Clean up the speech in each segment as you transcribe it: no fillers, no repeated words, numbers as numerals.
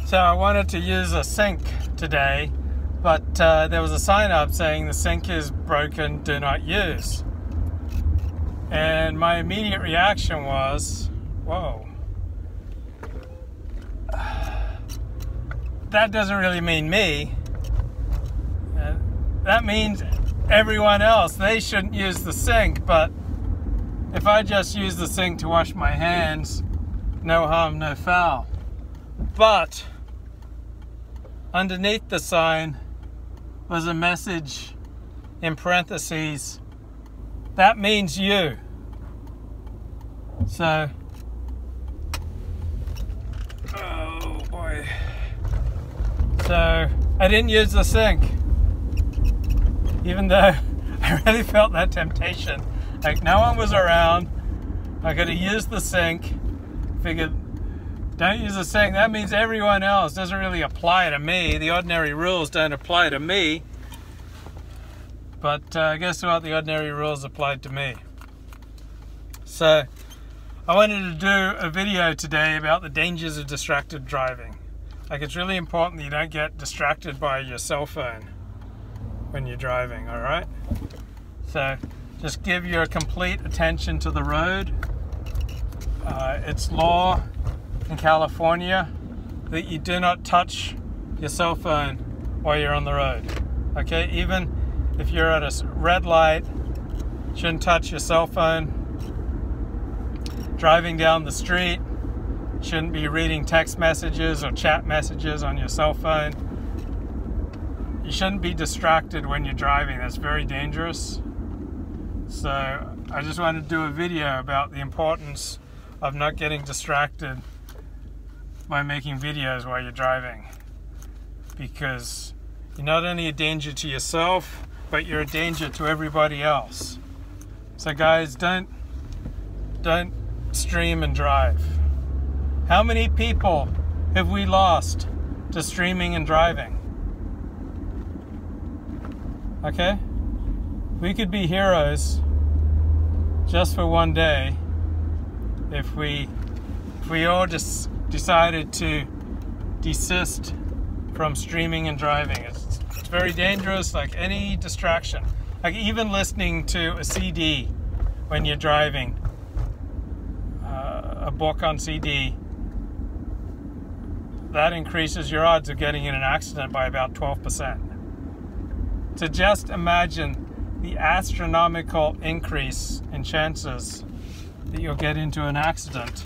So I wanted to use a sink today, but there was a sign up saying the sink is broken, do not use. And my immediate reaction was, whoa, that doesn't really mean me. That means everyone else, they shouldn't use the sink, but if I just use the sink to wash my hands, no harm, no foul. But underneath the sign was a message in parentheses, that means you. So, oh boy. So, I didn't use the sink, even though I really felt that temptation. Like, no one was around, I could have used the sink, figured, don't use the sink, that means everyone else, doesn't really apply to me. The ordinary rules don't apply to me. But guess what? The ordinary rules applied to me. So, I wanted to do a video today about the dangers of distracted driving. Like, it's really important that you don't get distracted by your cell phone when you're driving, alright? So, just give your complete attention to the road. It's law in California that you do not touch your cell phone while you're on the road. Okay, even if you're at a red light, you shouldn't touch your cell phone. Driving down the street, shouldn't be reading text messages or chat messages on your cell phone. You shouldn't be distracted when you're driving. That's very dangerous. So I just wanted to do a video about the importance of not getting distracted by making videos while you're driving, because you're not only a danger to yourself, but you're a danger to everybody else. So guys, don't stream and drive. How many people have we lost to streaming and driving? Okay? We could be heroes just for one day if we all just decided to desist from streaming and driving. It's very dangerous, like any distraction. Like even listening to a CD when you're driving, a book on CD, that increases your odds of getting in an accident by about 12%. To just imagine the astronomical increase in chances that you'll get into an accident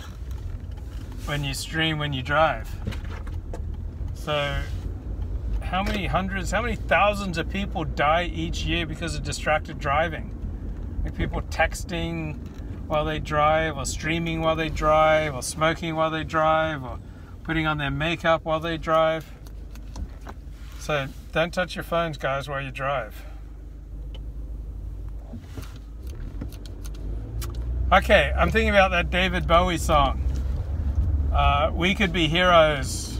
when you stream, when you drive. So how many hundreds, how many thousands of people die each year because of distracted driving? Like people texting while they drive, or streaming while they drive, or smoking while they drive, or putting on their makeup while they drive. So don't touch your phones, guys, while you drive. Okay, I'm thinking about that David Bowie song. We could be heroes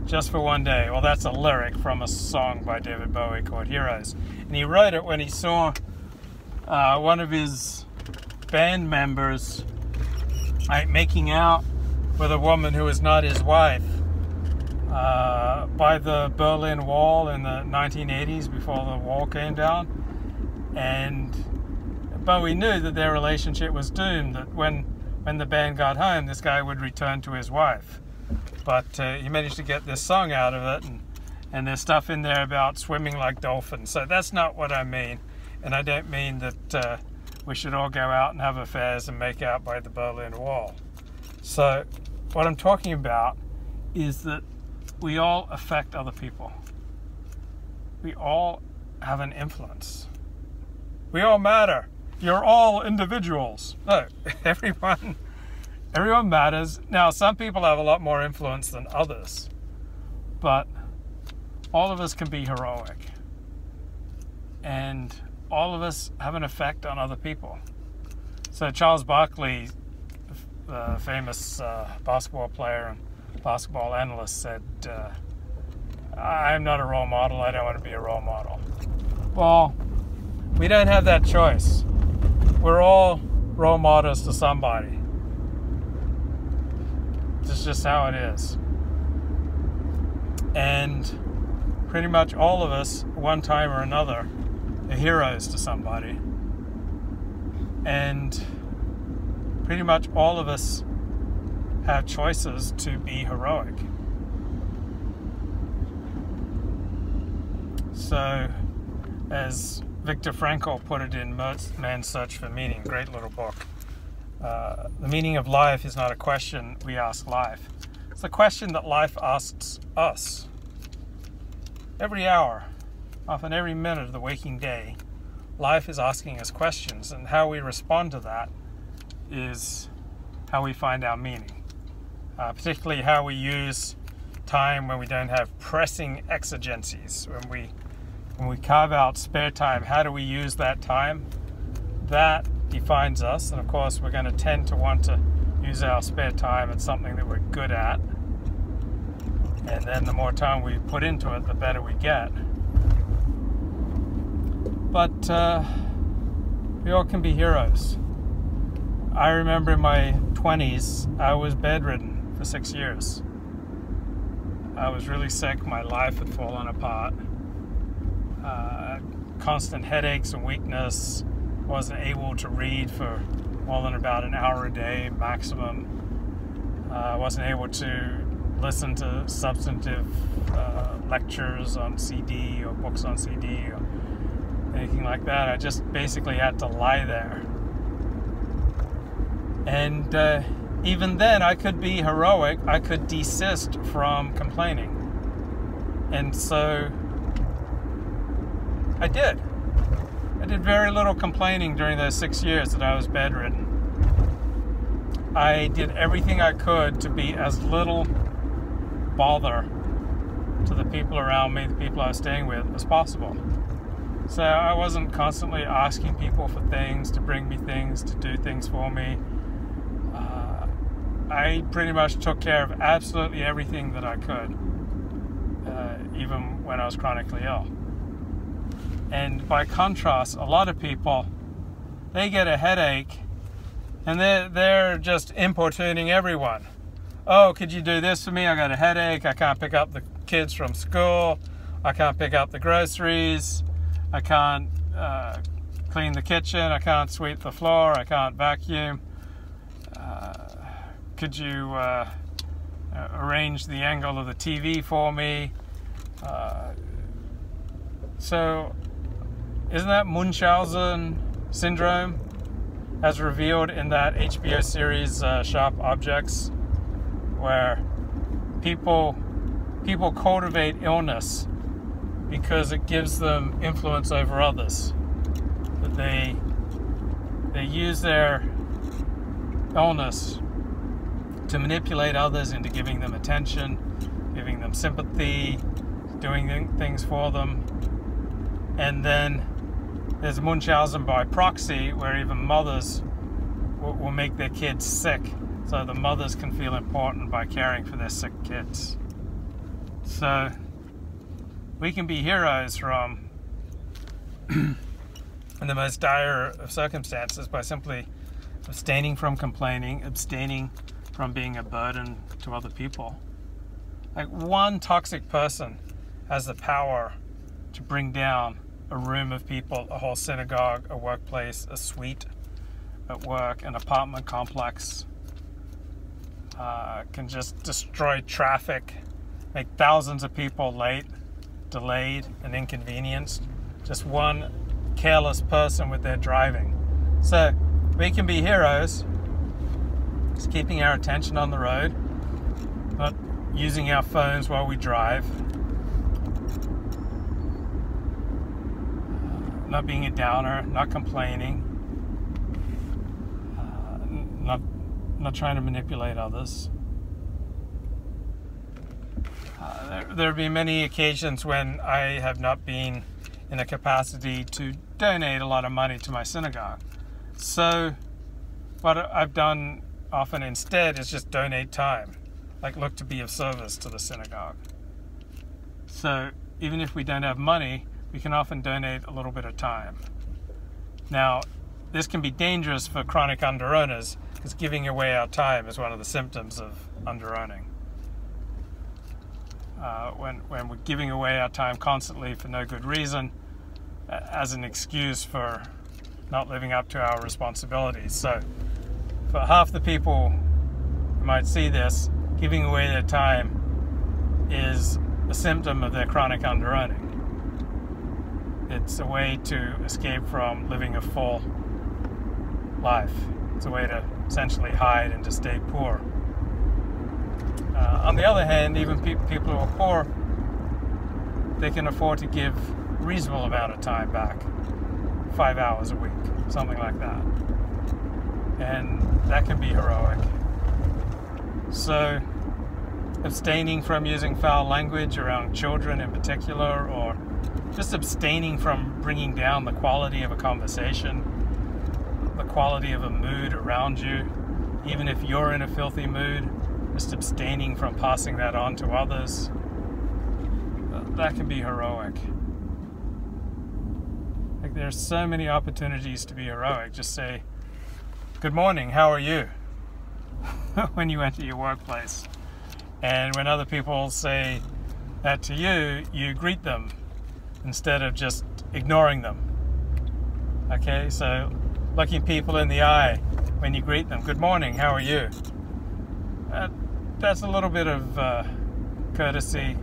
just for one day. Well, that's a lyric from a song by David Bowie called Heroes. And he wrote it when he saw one of his band members making out with a woman who was not his wife by the Berlin Wall in the 1980s, before the wall came down. And Bowie knew that their relationship was doomed, that when the band got home, this guy would return to his wife. But he managed to get this song out of it, and there's stuff in there about swimming like dolphins. So that's not what I mean. And I don't mean that we should all go out and have affairs and make out by the Berlin Wall. So what I'm talking about is that we all affect other people. We all have an influence. We all matter. You're all individuals. No, everyone matters. Now, some people have a lot more influence than others, but all of us can be heroic, and all of us have an effect on other people. So Charles Barkley, the famous basketball player and basketball analyst, said, I'm not a role model, I don't want to be a role model. Well, we don't have that choice. We're all role models to somebody. It's just how it is. And pretty much all of us, one time or another, are heroes to somebody. And pretty much all of us have choices to be heroic. So, as Viktor Frankl put it in Man's Search for Meaning, great little book, the meaning of life is not a question we ask life. It's a question that life asks us. Every hour, often every minute of the waking day, life is asking us questions, and how we respond to that is how we find our meaning. Particularly how we use time when we don't have pressing exigencies. When we carve out spare time, how do we use that time? That defines us, and of course we're going to tend to want to use our spare time at something that we're good at. And then the more time we put into it, the better we get. But we all can be heroes. I remember in my 20s, I was bedridden for 6 years. I was really sick. My life had fallen apart. Constant headaches and weakness. Wasn't able to read for more than about an hour a day maximum. Wasn't able to listen to substantive lectures on CD or books on CD or anything like that. I just basically had to lie there. And even then, I could be heroic. I could desist from complaining. And so I did. I did very little complaining during those 6 years that I was bedridden. I did everything I could to be as little bother to the people around me, the people I was staying with, as possible. So I wasn't constantly asking people for things, to bring me things, to do things for me. I pretty much took care of absolutely everything that I could, even when I was chronically ill. And by contrast, a lot of people, they get a headache and they're just importuning everyone. Oh, could you do this for me? I got a headache. I can't pick up the kids from school. I can't pick up the groceries. I can't clean the kitchen. I can't sweep the floor. I can't vacuum. Could you arrange the angle of the TV for me? So, isn't that Munchausen syndrome, as revealed in that HBO series Sharp Objects, where people cultivate illness because it gives them influence over others. That they use their illness to manipulate others into giving them attention, giving them sympathy, doing things for them. And then there's Munchausen by proxy, where even mothers will make their kids sick so the mothers can feel important by caring for their sick kids. So we can be heroes from in the most dire of circumstances by simply abstaining from complaining, abstaining from being a burden to other people. Like, one toxic person has the power to bring down a room of people, a whole synagogue, a workplace, a suite at work, an apartment complex. Can just destroy traffic, make thousands of people late, delayed, and inconvenienced. Just one careless person with their driving. So we can be heroes, just keeping our attention on the road, not using our phones while we drive, not being a downer, not complaining, not trying to manipulate others. There have been many occasions when I have not been in a capacity to donate a lot of money to my synagogue. So what I've done often instead is just donate time, like look to be of service to the synagogue. So even if we don't have money, we can often donate a little bit of time. Now, this can be dangerous for chronic underowners, because giving away our time is one of the symptoms of underowning. when we're giving away our time constantly for no good reason as an excuse for not living up to our responsibilities. So for half the people who might see this, giving away their time is a symptom of their chronic underearning. It's a way to escape from living a full life. It's a way to essentially hide and to stay poor. On the other hand, even people who are poor, they can afford to give a reasonable amount of time back, 5 hours a week, something like that. And that can be heroic. So, abstaining from using foul language around children in particular, or just abstaining from bringing down the quality of a conversation, the quality of a mood around you, even if you're in a filthy mood, just abstaining from passing that on to others, that can be heroic. Like, there's so many opportunities to be heroic. Just say, "Good morning, how are you?" when you enter your workplace. And when other people say that to you, you greet them instead of just ignoring them. Okay, so looking people in the eye when you greet them. "Good morning, how are you?" That's a little bit of courtesy.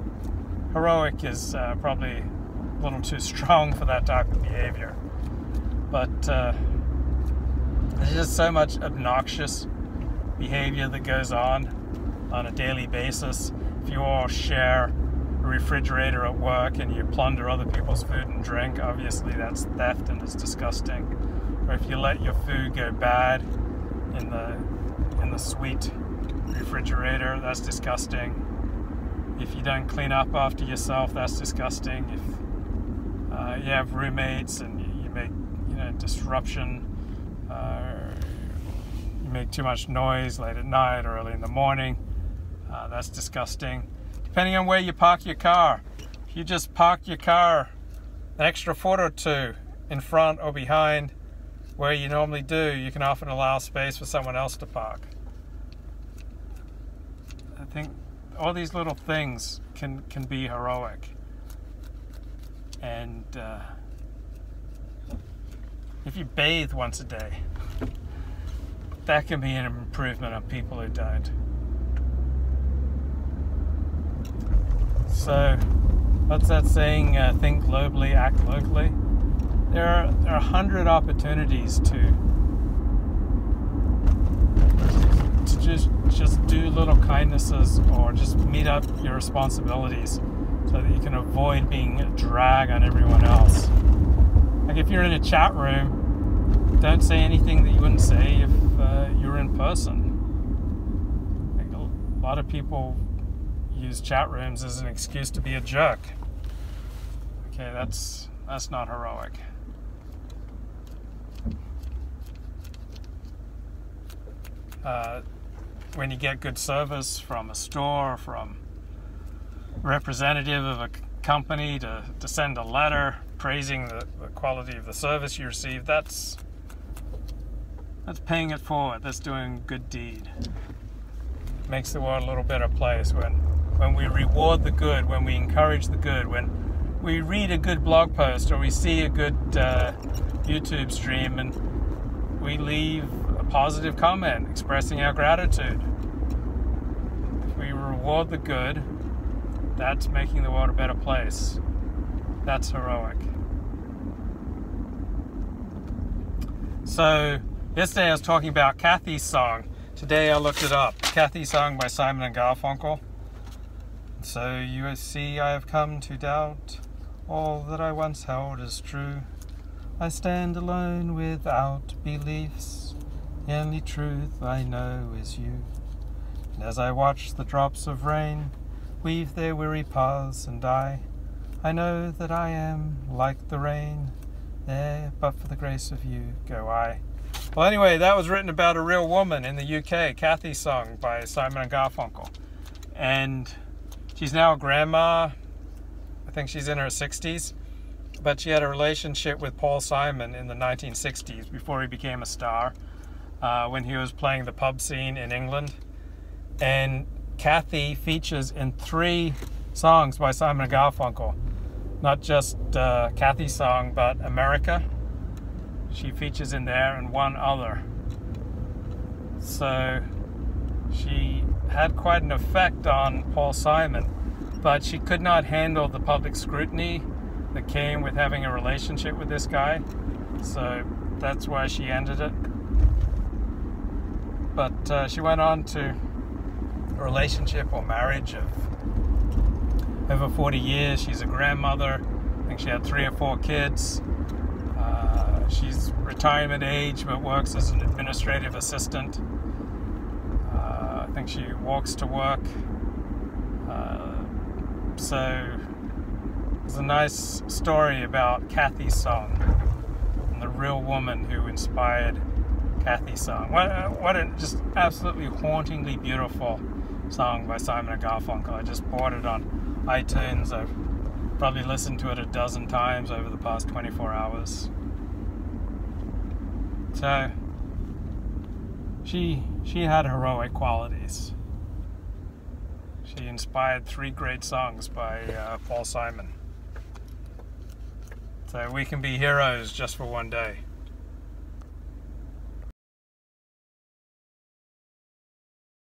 Heroic is probably a little too strong for that type of behavior. But there's just so much obnoxious behavior that goes on a daily basis. If you all share a refrigerator at work and you plunder other people's food and drink, obviously that's theft and it's disgusting. Or if you let your food go bad in the sweet refrigerator, that's disgusting. If you don't clean up after yourself, that's disgusting. If you have roommates and you make disruption, you make too much noise late at night or early in the morning, that's disgusting. Depending on where you park your car, if you just park your car an extra foot or two in front or behind where you normally do, you can often allow space for someone else to park. I think all these little things can be heroic. And if you bathe once a day, that can be an improvement on people who don't. So, what's that saying? Think globally, act locally. There are 100 opportunities to just do little kindnesses or just meet up your responsibilities so that you can avoid being a drag on everyone else. Like if you're in a chat room, don't say anything that you wouldn't say if you're in person. Like a lot of people use chat rooms as an excuse to be a jerk. Okay, that's not heroic. When you get good service from a store, from a representative of a company to send a letter praising the quality of the service you received, that's paying it forward. That's doing a good deed. It makes the world a little better place when we reward the good, when we encourage the good, when we read a good blog post or we see a good YouTube stream and we leave a positive comment expressing our gratitude. If we reward the good, that's making the world a better place. That's heroic. So, yesterday I was talking about Kathy's song. Today I looked it up. Kathy's song by Simon and Garfunkel. So you see, I have come to doubt all that I once held as true. I stand alone without beliefs. The only truth I know is you. And as I watch the drops of rain weave their weary paths and die, I know that I am like the rain. There, but for the grace of you, go I. Well, anyway, that was written about a real woman in the UK, Kathy's song by Simon and Garfunkel. And she's now a grandma. I think she's in her 60s. But she had a relationship with Paul Simon in the 1960s before he became a star, when he was playing the pub scene in England. And Kathy features in 3 songs by Simon & Garfunkel. Not just Kathy's song, but America. She features in there, and one other. So she had quite an effect on Paul Simon, but she could not handle the public scrutiny that came with having a relationship with this guy. So that's why she ended it. But she went on to a relationship or marriage of over 40 years. She's a grandmother. I think she had 3 or 4 kids. She's retirement age, but works as an administrative assistant. I think she walks to work. So it's a nice story about Kathy's song and the real woman who inspired Kathy's song. What a just absolutely hauntingly beautiful song by Simon & Garfunkel. I just bought it on iTunes. I've probably listened to it a dozen times over the past 24 hours. So she had heroic qualities. She inspired 3 great songs by Paul Simon. So we can be heroes just for one day.